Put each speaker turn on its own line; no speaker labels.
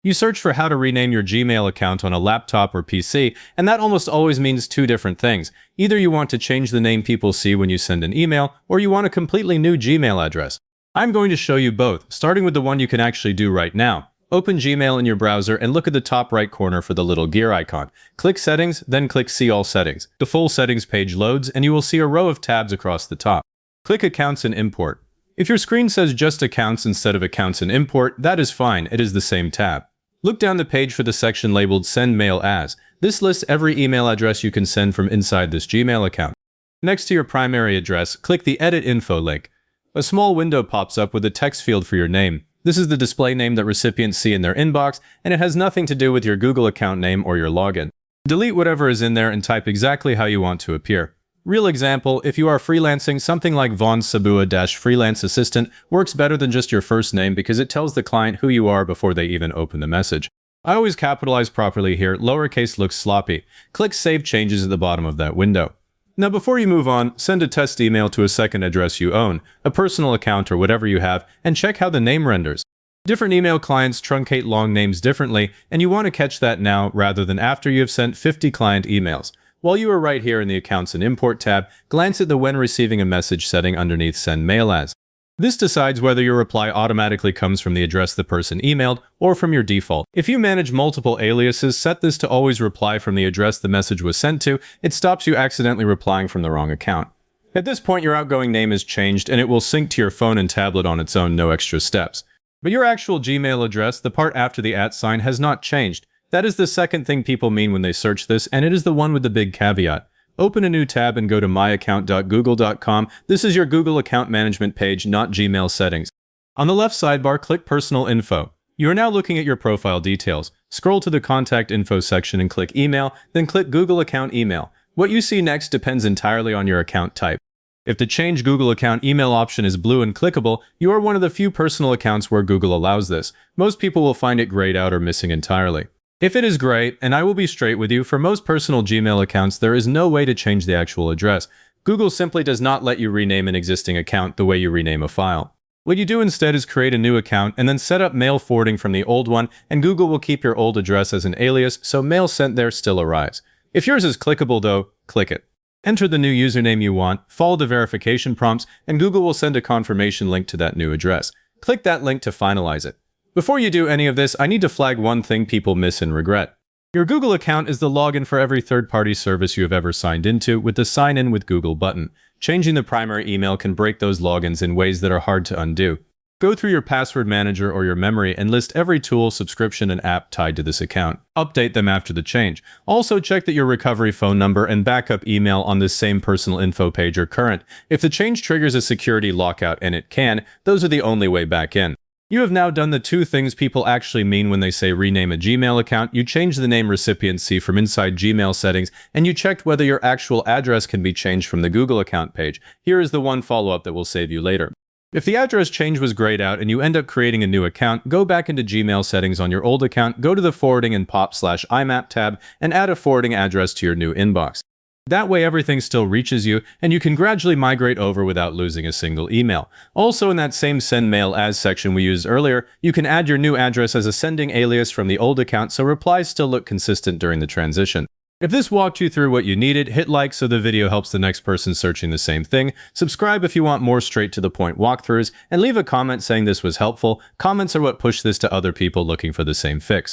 You search for how to rename your Gmail account on a laptop or PC, and that almost always means two different things. Either you want to change the name people see when you send an email, or you want a completely new Gmail address. I'm going to show you both, starting with the one you can actually do right now. Open Gmail in your browser and look at the top right corner for the little gear icon. Click Settings, then click See All Settings. The full settings page loads, and you will see a row of tabs across the top. Click Accounts and Import. If your screen says just Accounts instead of Accounts and Import, that is fine, it is the same tab. Look down the page for the section labeled Send Mail As. This lists every email address you can send from inside this Gmail account. Next to your primary address, click the Edit Info link. A small window pops up with a text field for your name. This is the display name that recipients see in their inbox, and it has nothing to do with your Google account name or your login. Delete whatever is in there and type exactly how you want to appear. Real example, if you are freelancing, something like Vaughn Sabua-freelance assistant works better than just your first name because it tells the client who you are before they even open the message. I always capitalize properly here, lowercase looks sloppy. Click Save Changes at the bottom of that window. Now before you move on, send a test email to a second address you own, a personal account or whatever you have, and check how the name renders. Different email clients truncate long names differently, and you want to catch that now rather than after you have sent 50 client emails. While you are right here in the Accounts and Import tab, glance at the When Receiving a Message setting underneath Send Mail As. This decides whether your reply automatically comes from the address the person emailed or from your default. If you manage multiple aliases, set this to always reply from the address the message was sent to. It stops you accidentally replying from the wrong account. At this point, your outgoing name is changed and it will sync to your phone and tablet on its own, no extra steps. But your actual Gmail address, the part after the @ sign, has not changed. That is the second thing people mean when they search this, and it is the one with the big caveat. Open a new tab and go to myaccount.google.com. This is your Google account management page, not Gmail settings. On the left sidebar, click Personal Info. You are now looking at your profile details. Scroll to the Contact Info section and click Email, then click Google Account Email. What you see next depends entirely on your account type. If the Change Google Account Email option is blue and clickable, you are one of the few personal accounts where Google allows this. Most people will find it grayed out or missing entirely. If it is gray, and I will be straight with you, for most personal Gmail accounts there is no way to change the actual address. Google simply does not let you rename an existing account the way you rename a file. What you do instead is create a new account and then set up mail forwarding from the old one, and Google will keep your old address as an alias, so mail sent there still arrives. If yours is clickable though, click it. Enter the new username you want, follow the verification prompts, and Google will send a confirmation link to that new address. Click that link to finalize it. Before you do any of this, I need to flag one thing people miss and regret. Your Google account is the login for every third-party service you have ever signed into with the Sign In with Google button. Changing the primary email can break those logins in ways that are hard to undo. Go through your password manager or your memory and list every tool, subscription, and app tied to this account. Update them after the change. Also check that your recovery phone number and backup email on this same personal info page are current. If the change triggers a security lockout, and it can, those are the only way back in. You have now done the two things people actually mean when they say rename a Gmail account. You changed the name recipients see from inside Gmail settings, and you checked whether your actual address can be changed from the Google account page. Here is the one follow-up that will save you later. If the address change was grayed out and you end up creating a new account, go back into Gmail settings on your old account, go to the Forwarding and POP/IMAP tab, and add a forwarding address to your new inbox. That way everything still reaches you, and you can gradually migrate over without losing a single email. Also in that same Send Mail As section we used earlier, you can add your new address as a sending alias from the old account so replies still look consistent during the transition. If this walked you through what you needed, hit like so the video helps the next person searching the same thing, subscribe if you want more straight-to-the-point walkthroughs, and leave a comment saying this was helpful. Comments are what push this to other people looking for the same fix.